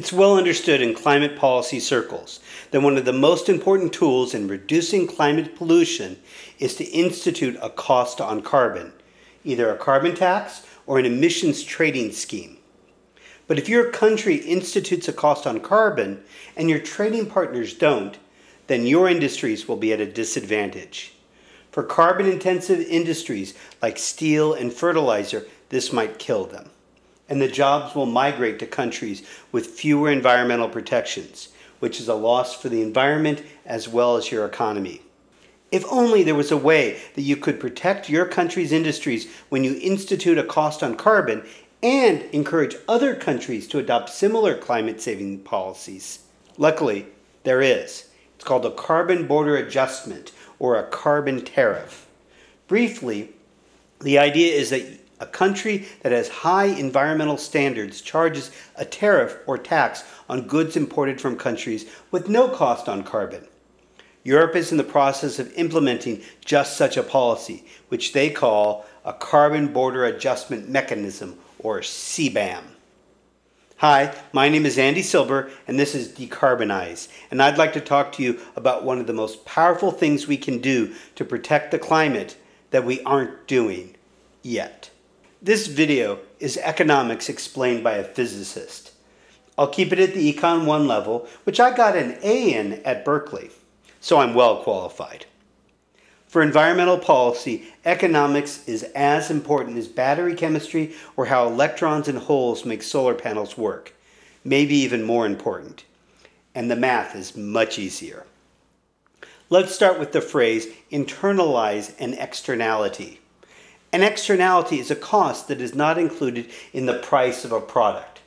It's well understood in climate policy circles that one of the most important tools in reducing climate pollution is to institute a cost on carbon, either a carbon tax or an emissions trading scheme. But if your country institutes a cost on carbon and your trading partners don't, then your industries will be at a disadvantage. For carbon-intensive industries like steel and fertilizer, this might kill them, and the jobs will migrate to countries with fewer environmental protections, which is a loss for the environment as well as your economy. If only there was a way that you could protect your country's industries when you institute a cost on carbon and encourage other countries to adopt similar climate-saving policies. Luckily, there is. It's called a carbon border adjustment, or a carbon tariff. Briefly, the idea is that a country that has high environmental standards charges a tariff or tax on goods imported from countries with no cost on carbon. Europe is in the process of implementing just such a policy, which they call a Carbon Border Adjustment Mechanism, or CBAM. Hi, my name is Andy Silber, and this is Decarbonize, and I'd like to talk to you about one of the most powerful things we can do to protect the climate that we aren't doing yet. This video is economics explained by a physicist. I'll keep it at the Econ 1 level, which I got an A in at Berkeley, so I'm well qualified. For environmental policy, economics is as important as battery chemistry or how electrons and holes make solar panels work, maybe even more important. And the math is much easier. Let's start with the phrase internalize an externality. An externality is a cost that is not included in the price of a product.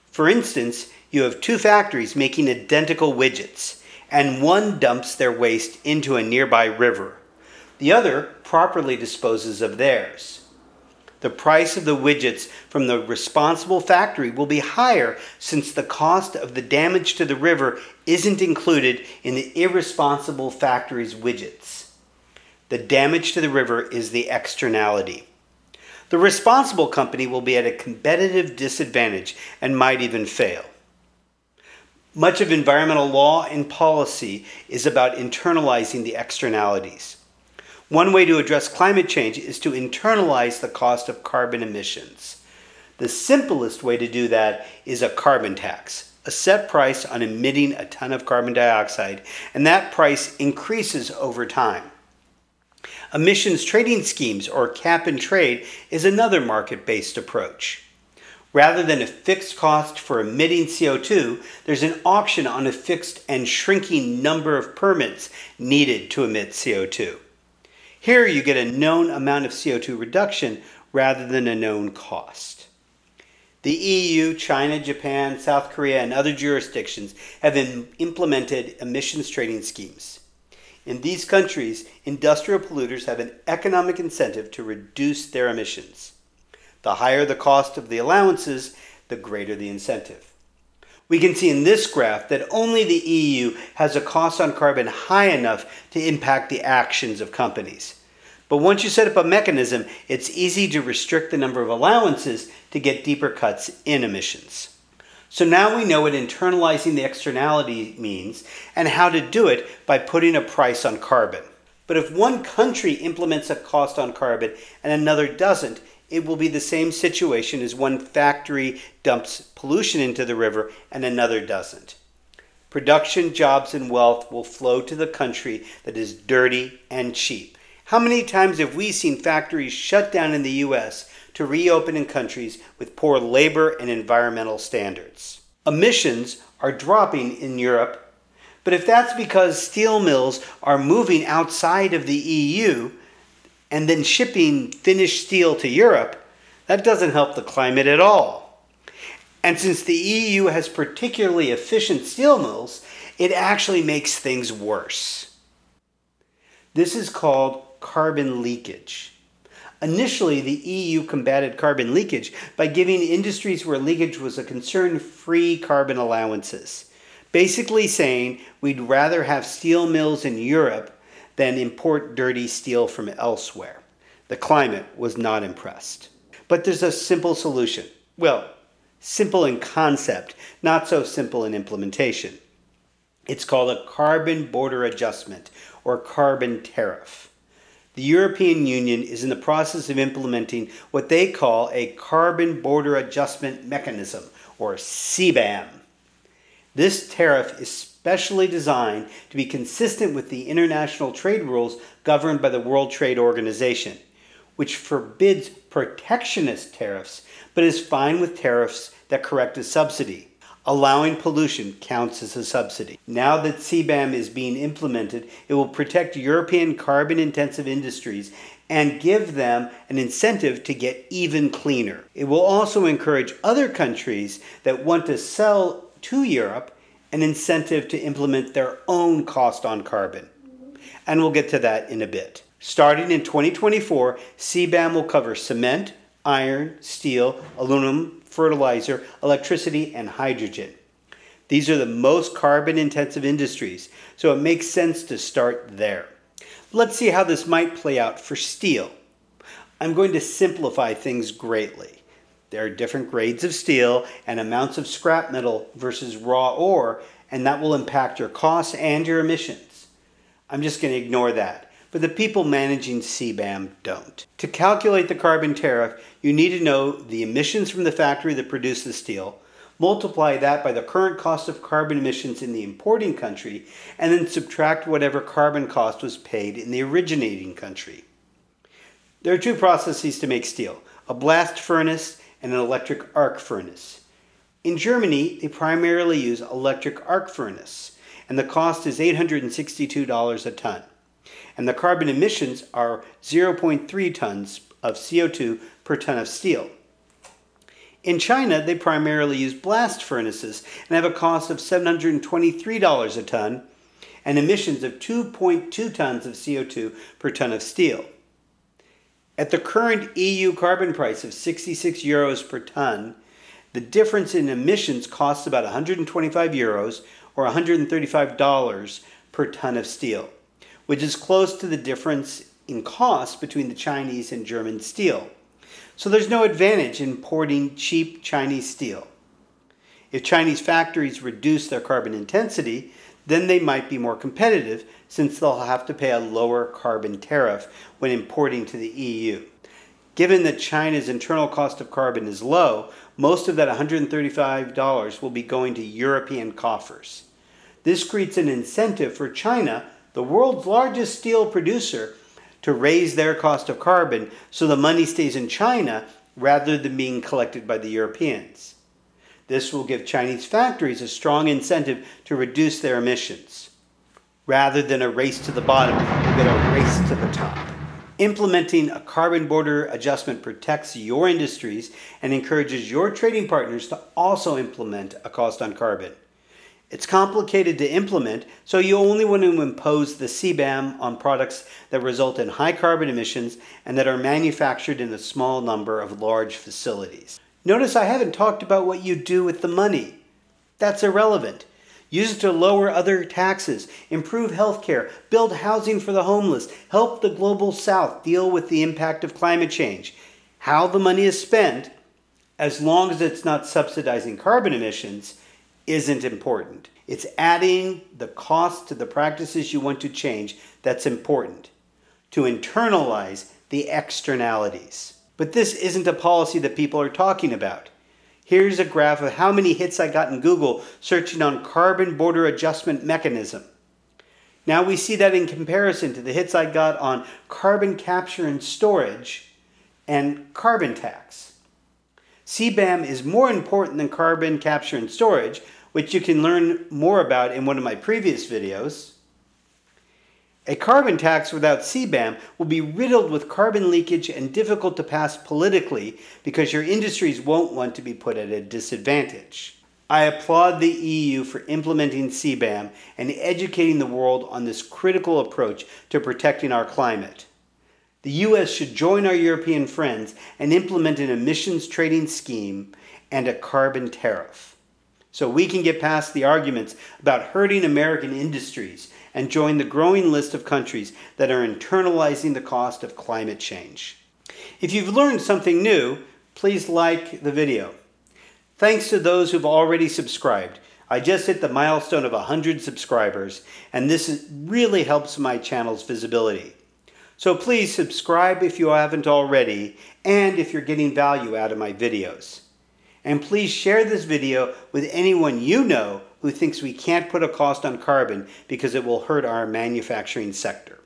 For instance, you have two factories making identical widgets, and one dumps their waste into a nearby river. The other properly disposes of theirs. The price of the widgets from the responsible factory will be higher since the cost of the damage to the river isn't included in the irresponsible factory's widgets. The damage to the river is the externality. The responsible company will be at a competitive disadvantage and might even fail. Much of environmental law and policy is about internalizing the externalities. One way to address climate change is to internalize the cost of carbon emissions. The simplest way to do that is a carbon tax, a set price on emitting a ton of carbon dioxide, and that price increases over time. Emissions trading schemes, or cap and trade, is another market-based approach. Rather than a fixed cost for emitting CO2, there's an auction on a fixed and shrinking number of permits needed to emit CO2. Here you get a known amount of CO2 reduction rather than a known cost. The EU, China, Japan, South Korea, and other jurisdictions have implemented emissions trading schemes. In these countries, industrial polluters have an economic incentive to reduce their emissions. The higher the cost of the allowances, the greater the incentive. We can see in this graph that only the EU has a cost on carbon high enough to impact the actions of companies. But once you set up a mechanism, it's easy to restrict the number of allowances to get deeper cuts in emissions. So now we know what internalizing the externality means and how to do it by putting a price on carbon. But if one country implements a cost on carbon and another doesn't, it will be the same situation as one factory dumps pollution into the river and another doesn't. Production, jobs, and wealth will flow to the country that is dirty and cheap. How many times have we seen factories shut down in the US to reopen in countries with poor labor and environmental standards? Emissions are dropping in Europe, but if that's because steel mills are moving outside of the EU, and then shipping finished steel to Europe, that doesn't help the climate at all. And since the EU has particularly efficient steel mills, it actually makes things worse. This is called carbon leakage. Initially, the EU combated carbon leakage by giving industries where leakage was a concern free carbon allowances, basically saying we'd rather have steel mills in Europe than import dirty steel from elsewhere. The climate was not impressed. But there's a simple solution. Well, simple in concept, not so simple in implementation. It's called a carbon border adjustment, or carbon tariff. The European Union is in the process of implementing what they call a carbon border adjustment mechanism, or CBAM. This tariff is specially designed to be consistent with the international trade rules governed by the World Trade Organization, which forbids protectionist tariffs, but is fine with tariffs that correct a subsidy. Allowing pollution counts as a subsidy. Now that CBAM is being implemented, it will protect European carbon-intensive industries and give them an incentive to get even cleaner. It will also encourage other countries that want to sell to Europe an incentive to implement their own cost on carbon. And we'll get to that in a bit. Starting in 2024, CBAM will cover cement, iron, steel, aluminum, fertilizer, electricity, and hydrogen. These are the most carbon-intensive industries, so it makes sense to start there. Let's see how this might play out for steel. I'm going to simplify things greatly. There are different grades of steel and amounts of scrap metal versus raw ore, and that will impact your costs and your emissions. I'm just going to ignore that. But the people managing CBAM don't. To calculate the carbon tariff, you need to know the emissions from the factory that produced the steel, multiply that by the current cost of carbon emissions in the importing country, and then subtract whatever carbon cost was paid in the originating country. There are two processes to make steel, a blast furnace and an electric arc furnace. In Germany, they primarily use electric arc furnace, and the cost is $862 a ton. And the carbon emissions are 0.3 tons of CO2 per ton of steel. In China, they primarily use blast furnaces and have a cost of $723 a ton and emissions of 2.2 tons of CO2 per ton of steel. At the current EU carbon price of 66 euros per ton, the difference in emissions costs about 125 euros or $135 per ton of steel, which is close to the difference in cost between the Chinese and German steel. So there's no advantage in importing cheap Chinese steel. If Chinese factories reduce their carbon intensity, then they might be more competitive since they'll have to pay a lower carbon tariff when importing to the EU. Given that China's internal cost of carbon is low, most of that $135 will be going to European coffers. This creates an incentive for China, the world's largest steel producer, to raise their cost of carbon so the money stays in China rather than being collected by the Europeans. This will give Chinese factories a strong incentive to reduce their emissions. Rather than a race to the bottom, we'll get a race to the top. Implementing a carbon border adjustment protects your industries and encourages your trading partners to also implement a cost on carbon. It's complicated to implement, so you only want to impose the CBAM on products that result in high carbon emissions and that are manufactured in a small number of large facilities. Notice I haven't talked about what you do with the money. That's irrelevant. Use it to lower other taxes, improve healthcare, build housing for the homeless, help the global south deal with the impact of climate change. How the money is spent, as long as it's not subsidizing carbon emissions, isn't important. It's adding the cost to the practices you want to change that's important, to internalize the externalities. But this isn't a policy that people are talking about. Here's a graph of how many hits I got in Google searching on carbon border adjustment mechanism. Now we see that in comparison to the hits I got on carbon capture and storage and carbon tax. CBAM is more important than carbon capture and storage, which you can learn more about in one of my previous videos. A carbon tax without CBAM will be riddled with carbon leakage and difficult to pass politically because your industries won't want to be put at a disadvantage. I applaud the EU for implementing CBAM and educating the world on this critical approach to protecting our climate. The US should join our European friends and implement an emissions trading scheme and a carbon tariff, so we can get past the arguments about hurting American industries and join the growing list of countries that are internalizing the cost of climate change. If you've learned something new, please like the video. Thanks to those who've already subscribed. I just hit the milestone of 100 subscribers, and really helps my channel's visibility. So please subscribe if you haven't already, and if you're getting value out of my videos. And please share this video with anyone you know who thinks we can't put a cost on carbon because it will hurt our manufacturing sector.